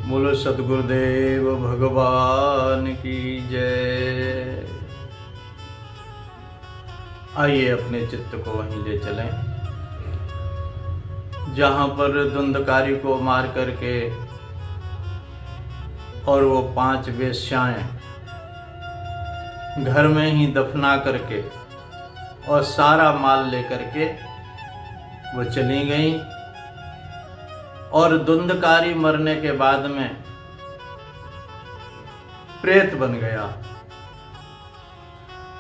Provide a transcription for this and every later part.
बोलो सद्गुरुदेव भगवान की जय। आइए अपने चित्त को वहीं ले चलें जहाँ पर धुंधकारी को मार करके और वो 5 वेश्याएं घर में ही दफना करके और सारा माल लेकर के वो चली गई। और धुंधकारी मरने के बाद में प्रेत बन गया।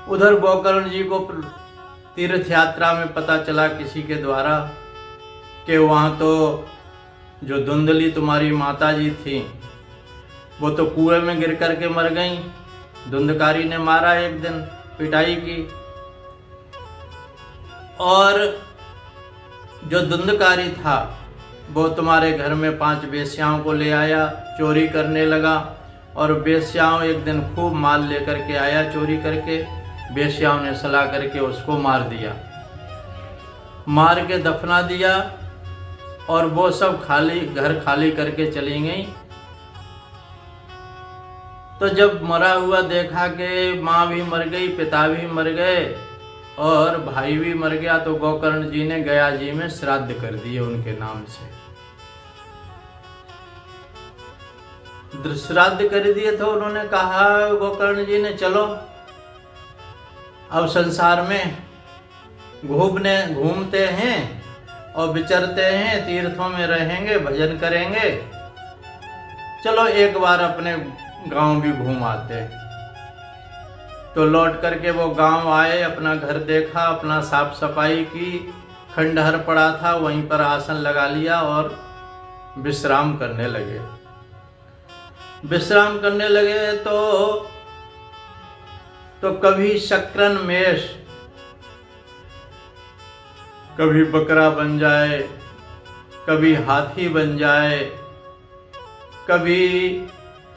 उधर गोकर्ण जी को तीर्थ यात्रा में पता चला किसी के द्वारा कि वहाँ तो जो धुंधली तुम्हारी माता जी थी वो तो कुएं में गिर करके मर गई। धुंधकारी ने मारा, एक दिन पिटाई की। और जो धुंधकारी था वो तुम्हारे घर में 5 वेश्याओं को ले आया, चोरी करने लगा। और वेश्याओं एक दिन खूब माल लेकर के आया चोरी करके। वेश्याओं ने सलाह करके उसको मार दिया, मार के दफना दिया। और वो सब घर खाली करके चली गई। तो जब मरा हुआ देखा कि माँ भी मर गई, पिता भी मर गए और भाई भी मर गया, तो गोकर्ण जी ने गया जी में श्राद्ध कर दिए उनके नाम से। श्राद्ध कर दिए तो उन्होंने कहा गोकर्ण जी ने, चलो अब संसार में घूमते हैं और विचरते हैं, तीर्थों में रहेंगे, भजन करेंगे, चलो एक बार अपने गांव भी घूम आते हैं। तो लौट करके वो गांव आए, अपना घर देखा, अपना साफ सफाई की, खंडहर पड़ा था वहीं पर आसन लगा लिया और विश्राम करने लगे। विश्राम करने लगे तो कभी शक्रन मेष, कभी बकरा बन जाए, कभी हाथी बन जाए, कभी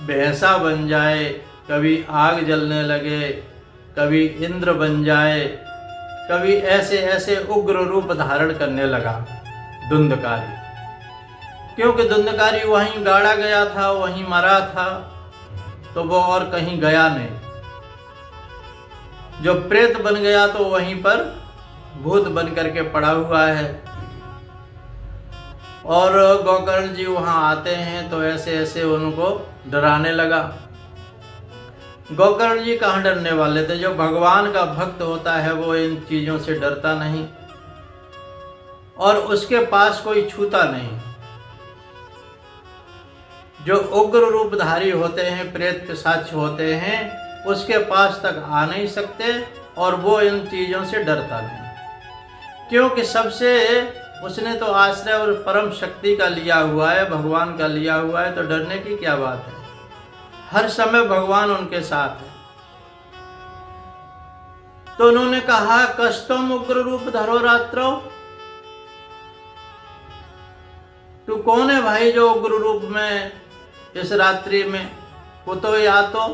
भैंसा बन जाए, कभी आग जलने लगे, कभी इंद्र बन जाए, कभी ऐसे ऐसे उग्र रूप धारण करने लगा धुंधकारी। क्योंकि धुंधकारी वहीं गाड़ा गया था, वहीं मरा था, तो वो और कहीं गया नहीं। जो प्रेत बन गया तो वहीं पर भूत बन करके पड़ा हुआ है। और गोकर्ण जी वहां आते हैं तो ऐसे ऐसे उनको डराने लगा। गोकर्ण जी कहाँ डरने वाले थे? जो भगवान का भक्त होता है वो इन चीजों से डरता नहीं और उसके पास कोई छूता नहीं। जो उग्र रूपधारी होते हैं, प्रेत पिशाच होते हैं, उसके पास तक आ नहीं सकते और वो इन चीजों से डरता नहीं। क्योंकि सबसे उसने तो आश्रय और परम शक्ति का लिया हुआ है, भगवान का लिया हुआ है, तो डरने की क्या बात है। हर समय भगवान उनके साथ है। तो उन्होंने कहा, कष्टम उग्र रूप धरो रात्रो। तू कौन है भाई जो उग्र रूप में इस रात्रि में? कुतो या तो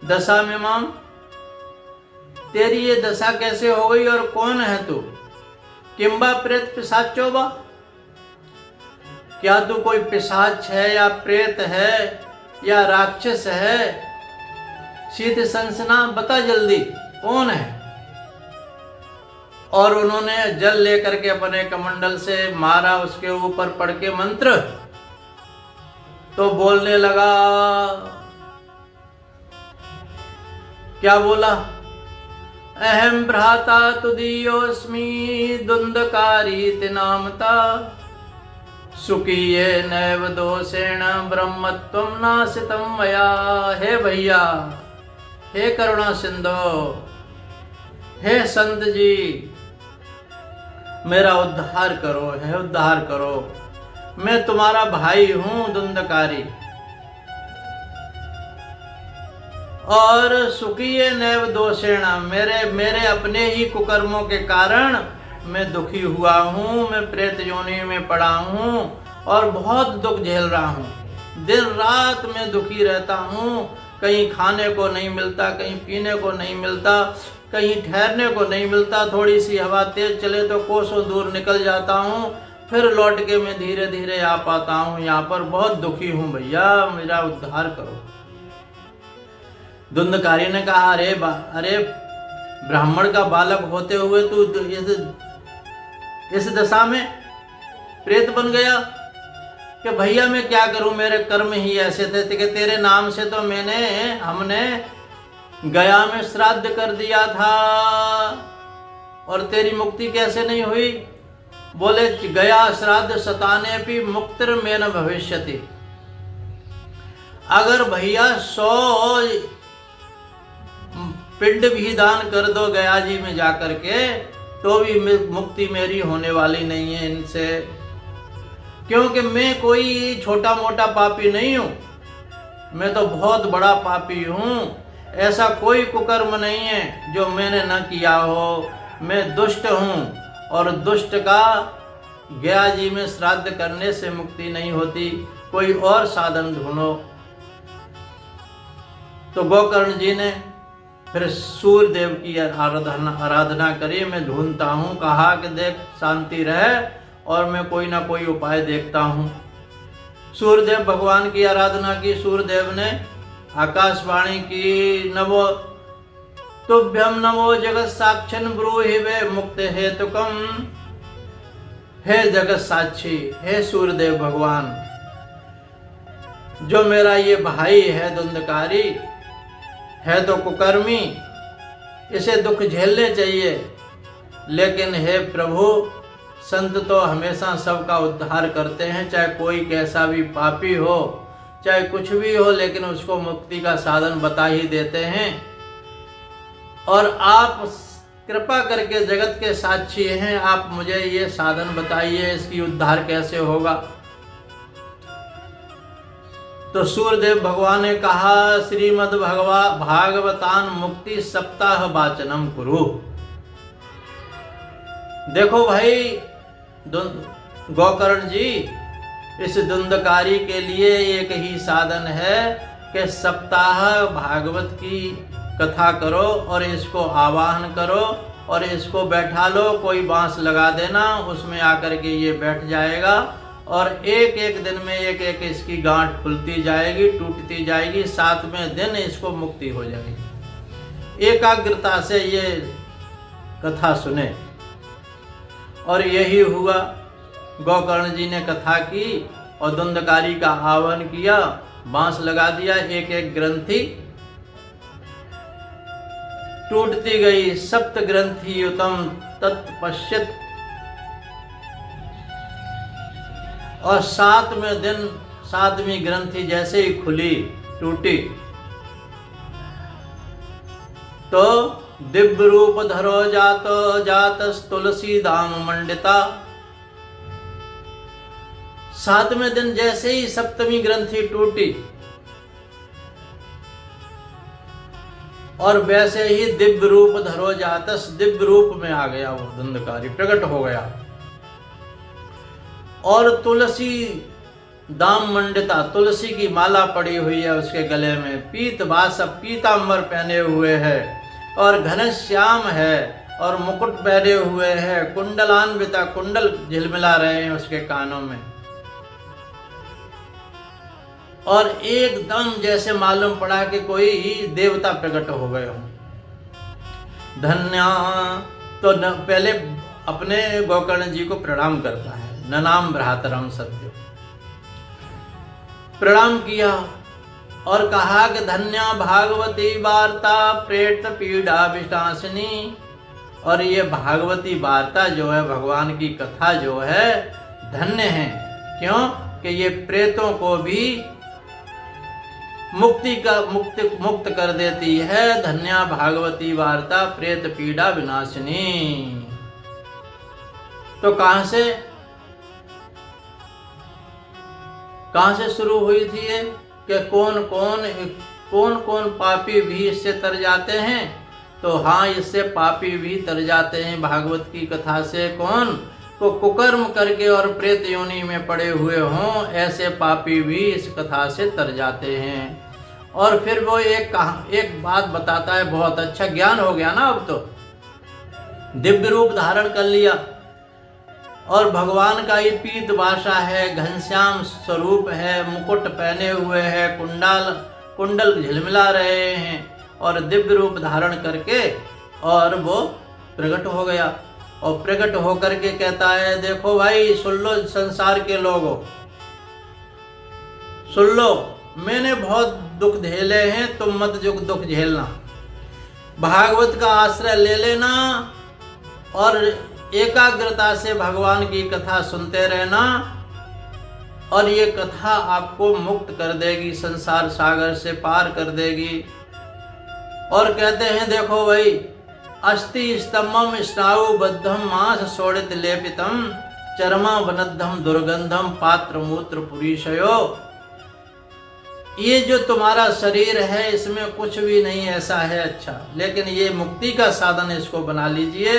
दशा में माम, तेरी ये दशा कैसे हो गई और कौन है तू? किंबा प्रेत पिशाचो बा, क्या तू कोई पिशाच है या प्रेत है या राक्षस है? सीधे संसना, बता जल्दी कौन है। और उन्होंने जल लेकर के अपने कमंडल से मारा उसके ऊपर पढ़ के मंत्र, तो बोलने लगा। क्या बोला? अहम भ्राता तुदीयोस्मि धुंधकारी नामता, सुकीये नैव दोषेण ब्रह्मत्वं नाशितं मया। हे भैया, हे करुणा सिंधो, हे संत जी, मेरा उद्धार करो, है उद्धार करो। मैं तुम्हारा भाई हूं धुंधकारी, और सुखीये नैव दोषेण, मेरे अपने ही कुकर्मों के कारण मैं दुखी हुआ हूँ, मैं प्रेत योनि में पड़ा हूँ और बहुत दुख झेल रहा हूँ। दिन रात मैं दुखी रहता हूँ, कहीं खाने को नहीं मिलता, कहीं पीने को नहीं मिलता, कहीं ठहरने को नहीं मिलता। थोड़ी सी हवा तेज चले तो कोसों दूर निकल जाता हूँ। फिर लौट के मैं धीरे धीरे आ पाता हूँ। यहाँ पर बहुत दुखी हूँ भैया, मेरा उद्धार करो। धुंधकारी ने कहा, अरे ब्राह्मण का बालक होते हुए तू इस दशा में प्रेत बन गया कि भैया मैं क्या करूं, मेरे कर्म ही ऐसे थे कि तेरे नाम से तो हमने गया में श्राद्ध कर दिया था और तेरी मुक्ति कैसे नहीं हुई। बोले, गया श्राद्ध सताने भी मुक्तिर में न भविष्यति। अगर भैया 100 पिंड भी दान कर दो गया जी में जाकर के, तो भी मुक्ति मेरी होने वाली नहीं है इनसे, क्योंकि मैं कोई छोटा मोटा पापी नहीं हूं, मैं तो बहुत बड़ा पापी हूं। ऐसा कोई कुकर्म नहीं है जो मैंने न किया हो। मैं दुष्ट हूं और दुष्ट का गया जी में श्राद्ध करने से मुक्ति नहीं होती, कोई और साधन ढूंढो। तो गोकर्ण जी ने फिर सूर्यदेव की आराधना करी। मैं ढूंढता हूँ, कहा कि देख शांति रहे और मैं कोई ना कोई उपाय देखता हूँ। सूर्यदेव भगवान की आराधना की। सूर्यदेव ने आकाशवाणी की, नमो तुभ्यम नमो जगत साक्षन ब्रूहि वे मुक्त हेतुकम। हे जगत साक्षी, हे सूर्यदेव भगवान, जो मेरा ये भाई है धुंधकारी है तो कुकर्मी, इसे दुख झेलने चाहिए, लेकिन हे प्रभु संत तो हमेशा सबका उद्धार करते हैं, चाहे कोई कैसा भी पापी हो, चाहे कुछ भी हो, लेकिन उसको मुक्ति का साधन बता ही देते हैं। और आप कृपा करके जगत के साक्षी हैं, आप मुझे ये साधन बताइए, इसकी उद्धार कैसे होगा। तो सूर्यदेव भगवान ने कहा, श्रीमद् भागवतान मुक्ति सप्ताह वाचनम कुरु। देखो भाई गोकर्ण जी, इस धुंधकारी के लिए एक ही साधन है कि सप्ताह भागवत की कथा करो और इसको आवाहन करो और इसको बैठा लो, कोई बांस लगा देना, उसमें आकर के ये बैठ जाएगा और एक एक दिन में एक एक इसकी गांठ खुलती जाएगी, टूटती जाएगी, 7वें दिन इसको मुक्ति हो जाएगी। एकाग्रता से ये कथा सुने। और यही हुआ। गोकर्ण जी ने कथा की और धुंधकारी का आह्वान किया, बांस लगा दिया, एक एक ग्रंथि टूटती गई। सप्त ग्रंथि युतम तत्पश्यत। और 7वें दिन 7वीं ग्रंथि जैसे ही खुली, टूटी, तो दिव्य रूप धरो जातस तुलसी दाम मंडिता। 7वें दिन जैसे ही 7वीं ग्रंथि टूटी और वैसे ही दिव्य रूप धरो जातस, दिव्य रूप में आ गया वो धुंधकारी, प्रकट हो गया। और तुलसी दाम मंडिता, तुलसी की माला पड़ी हुई है उसके गले में, पीत वासव पीतांबर पहने हुए है और घनश्याम है और मुकुट पहने हुए है, कुंडलान्विता, कुंडल झिलमिला रहे हैं उसके कानों में। और एकदम जैसे मालूम पड़ा कि कोई देवता प्रकट हो गए हों। धन्या। तो पहले अपने गोकर्ण जी को प्रणाम करता है, ननाम भ्रातरम सत्य, प्रणाम किया और कहा कि धन्या भागवती वार्ता प्रेत पीड़ा विनाशिनी। और ये भागवती वार्ता जो है, भगवान की कथा जो है, धन्य है। क्यों कि ये प्रेतों को भी मुक्त कर देती है। धन्या भागवती वार्ता प्रेत पीड़ा विनाशिनी। तो कहां से शुरू हुई थी ये कि कौन कौन पापी भी इससे तर जाते हैं। तो हाँ, इससे पापी भी तर जाते हैं भागवत की कथा से। कौन को कुकर्म करके और प्रेत योनि में पड़े हुए हों, ऐसे पापी भी इस कथा से तर जाते हैं। और फिर वो एक बात बताता है, बहुत अच्छा ज्ञान हो गया ना। अब तो दिव्य रूप धारण कर लिया और भगवान का ही पीत भाषा है, घनश्याम स्वरूप है, मुकुट पहने हुए है, कुंडल झिलमिला रहे हैं और दिव्य रूप धारण करके और वो प्रकट हो गया। और प्रकट होकर के कहता है, देखो भाई सुन लो संसार के लोगों, सुन लो, मैंने बहुत दुख झेले हैं, तुम मत दुख झेलना। भागवत का आश्रय ले लेना और एकाग्रता से भगवान की कथा सुनते रहना और ये कथा आपको मुक्त कर देगी, संसार सागर से पार कर देगी। और कहते हैं देखो भाई, अस्ति स्तंभम स्नायु बद्धम मांस शोणित लेपितम चर्मा वनद्धम दुर्गंधम पात्र मूत्र पुरीशयो। ये जो तुम्हारा शरीर है इसमें कुछ भी नहीं ऐसा है अच्छा, लेकिन ये मुक्ति का साधन इसको बना लीजिए,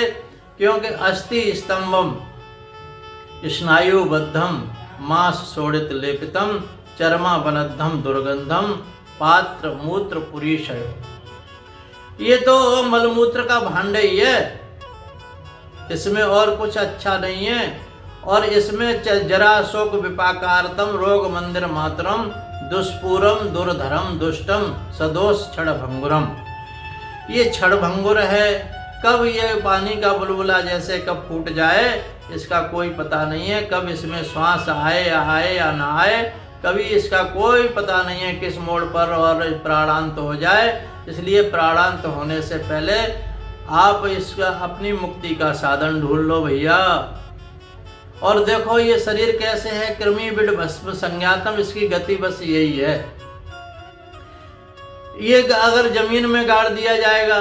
क्योंकि अस्ति स्तंभम स्नायुबद्धम मांस शोणित लेपितम चर्मा वनद्धम दुर्गंधम पात्र मूत्र पुरीशय। ये तो मलमूत्र का भांड ही है, इसमें और कुछ अच्छा नहीं है। और इसमें जरा शोक विपाकारतम रोग मंदिर मातरम दुष्पूरम दुर्धरम दुष्टम सदोष क्षण भंगुरम। ये क्षण भंगुर है, कब ये पानी का बुलबुला जैसे कब फूट जाए इसका कोई पता नहीं है, कब इसमें श्वास आए या ना आए, कभी इसका कोई पता नहीं है किस मोड़ पर और प्राणांत हो जाए। इसलिए प्राणांत होने से पहले आप इसका अपनी मुक्ति का साधन ढूंढ लो भैया। और देखो ये शरीर कैसे है, कृमि बिड भस्म संज्ञातम, इसकी गति बस यही है। ये अगर जमीन में गाड़ दिया जाएगा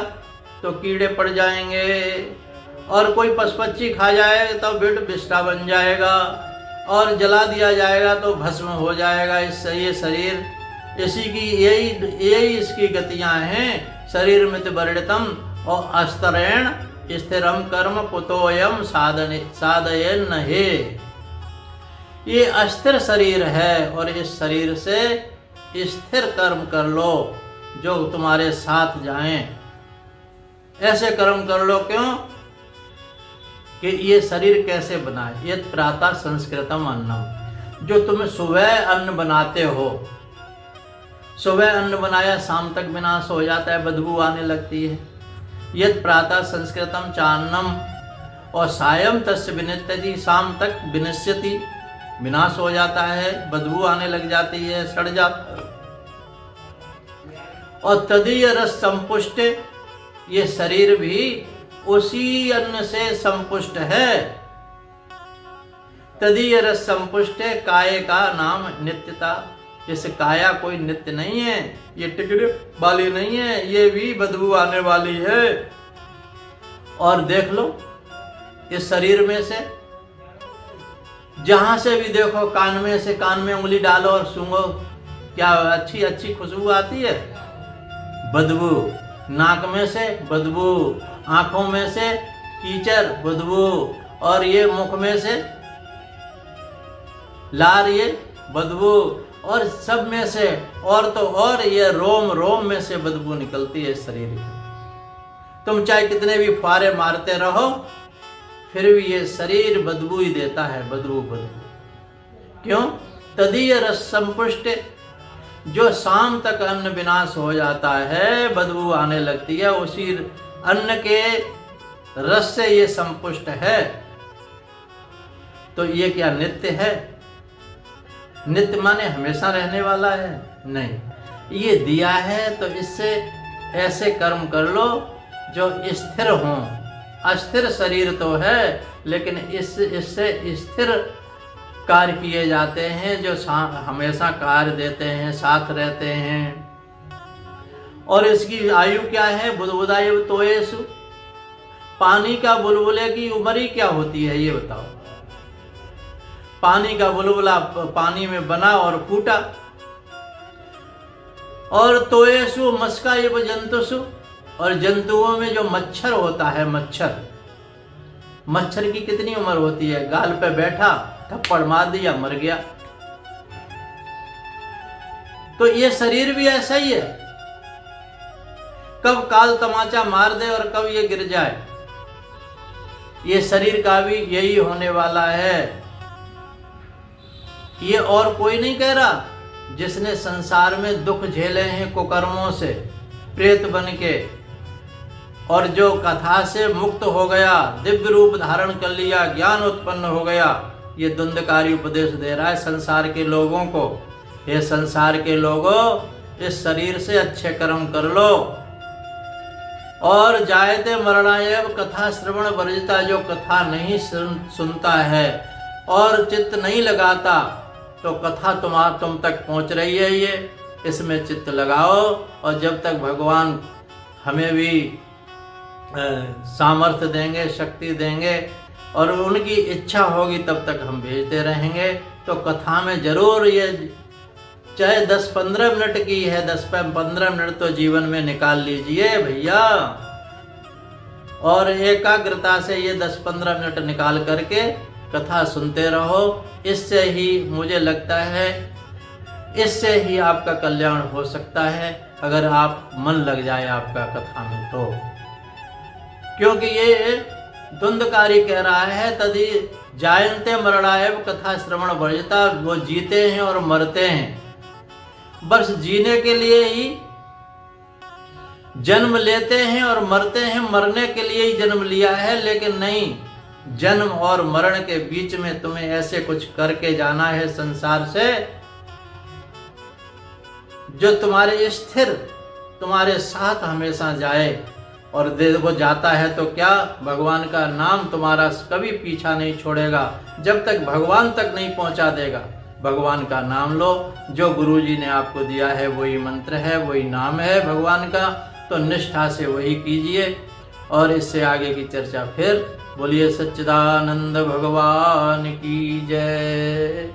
तो कीड़े पड़ जाएंगे, और कोई पशुपक्षी खा जाए तो बिड बिष्टा बन जाएगा, और जला दिया जाएगा तो भस्म हो जाएगा। इससे ये शरीर, इसी की यही इसकी गतियां हैं। शरीर मित वर्णितम और अस्तरेण स्थिरम कर्म कुतोयम साधयन हे। ये अस्थिर शरीर है और इस शरीर से स्थिर कर्म कर लो जो तुम्हारे साथ जाएं। ऐसे कर्म कर लो, क्यों कि ये शरीर कैसे बनाए, ये प्रातः संस्कृतम अन्नम, जो तुम सुबह अन्न बनाते हो, सुबह अन्न बनाया शाम तक विनाश हो जाता है, बदबू आने लगती है। यद प्रातः संस्कृतम चान्नम और सायं तस्य विनित्यति, शाम तक विनश्यति, विनाश हो जाता है, बदबू आने लग जाती है, सड़ जाता है। और तदीय रस संपुष्ट, ये शरीर भी उसी अन्न से संपुष्ट है। तदीय रस संपुष्ट, काय का नाम नित्यता। जैसे काया कोई नित्य नहीं है, ये टिकने वाली नहीं है, ये भी बदबू आने वाली है। और देख लो इस शरीर में से जहां से भी देखो, कान में से कान में उंगली डालो और सूंघो, क्या अच्छी अच्छी खुशबू आती है, बदबू। नाक में से बदबू, आंखों में से कीचड़ बदबू, और ये मुख में से लार ये बदबू, और सब में से और तो और ये रोम में से बदबू निकलती है शरीर की। तुम चाहे कितने भी फुहारे मारते रहो फिर भी ये शरीर बदबू ही देता है, बदबू। क्यों? तदीय रस संपुष्ट, जो शाम तक अन्न विनाश हो जाता है, बदबू आने लगती है, उसी अन्न के रस से ये संपुष्ट है। तो ये क्या नित्य है? नित्य माने हमेशा रहने वाला है? नहीं, ये दिया है तो इससे ऐसे कर्म कर लो जो स्थिर हों। अस्थिर शरीर तो है, लेकिन इससे स्थिर कार्य किए जाते हैं जो हमेशा कार्य देते हैं, साथ रहते हैं। और इसकी आयु क्या है? बुदबुदायु तोयेसु, पानी का बुलबुले की उम्र ही क्या होती है ये बताओ। पानी का बुलबुला पानी में बना और फूटा। और तोयेसु मस्का ये जंतुसु, और जंतुओं में जो मच्छर होता है, मच्छर की कितनी उम्र होती है? गाल पे बैठा, थप्पड़ मार दिया, मर गया। तो ये शरीर भी ऐसा ही है, कब काल तमाचा मार दे और कब ये गिर जाए। ये शरीर का भी यही होने वाला है। ये और कोई नहीं कह रहा, जिसने संसार में दुख झेले हैं कुकर्मों से प्रेत बन के, और जो कथा से मुक्त हो गया, दिव्य रूप धारण कर लिया, ज्ञान उत्पन्न हो गया, ये धुंधकारी उपदेश दे रहा है संसार के लोगों को। हे संसार के लोगों, इस शरीर से अच्छे कर्म कर लो। और जायते मरणायव कथा श्रवण वर्जिता, जो कथा नहीं सुनता है और चित्त नहीं लगाता, तो कथा तुम तक पहुंच रही है, ये इसमें चित्त लगाओ। और जब तक भगवान हमें भी सामर्थ्य देंगे, शक्ति देंगे और उनकी इच्छा होगी, तब तक हम भेजते रहेंगे। तो कथा में जरूर ये, चाहे 10-15 मिनट की है, 10-15 मिनट तो जीवन में निकाल लीजिए भैया, और एकाग्रता से ये 10-15 मिनट निकाल करके कथा सुनते रहो। इससे ही मुझे लगता है, इससे ही आपका कल्याण हो सकता है, अगर आप मन लग जाए आपका कथा में तो। क्योंकि ये धुंधकारी कह रहा है, तदि जायन्ते मरणायव कथा श्रवण वर्जिता, वो जीते हैं और मरते हैं, बस जीने के लिए ही जन्म लेते हैं और मरते हैं, मरने के लिए ही जन्म लिया है। लेकिन नहीं, जन्म और मरण के बीच में तुम्हें ऐसे कुछ करके जाना है संसार से, जो तुम्हारे स्थिर, तुम्हारे साथ हमेशा जाए। और वो जाता है तो क्या, भगवान का नाम तुम्हारा कभी पीछा नहीं छोड़ेगा, जब तक भगवान तक नहीं पहुंचा देगा। भगवान का नाम लो, जो गुरुजी ने आपको दिया है वही मंत्र है, वही नाम है भगवान का, तो निष्ठा से वही कीजिए। और इससे आगे की चर्चा फिर। बोलिए सच्चिदानंद भगवान की जय।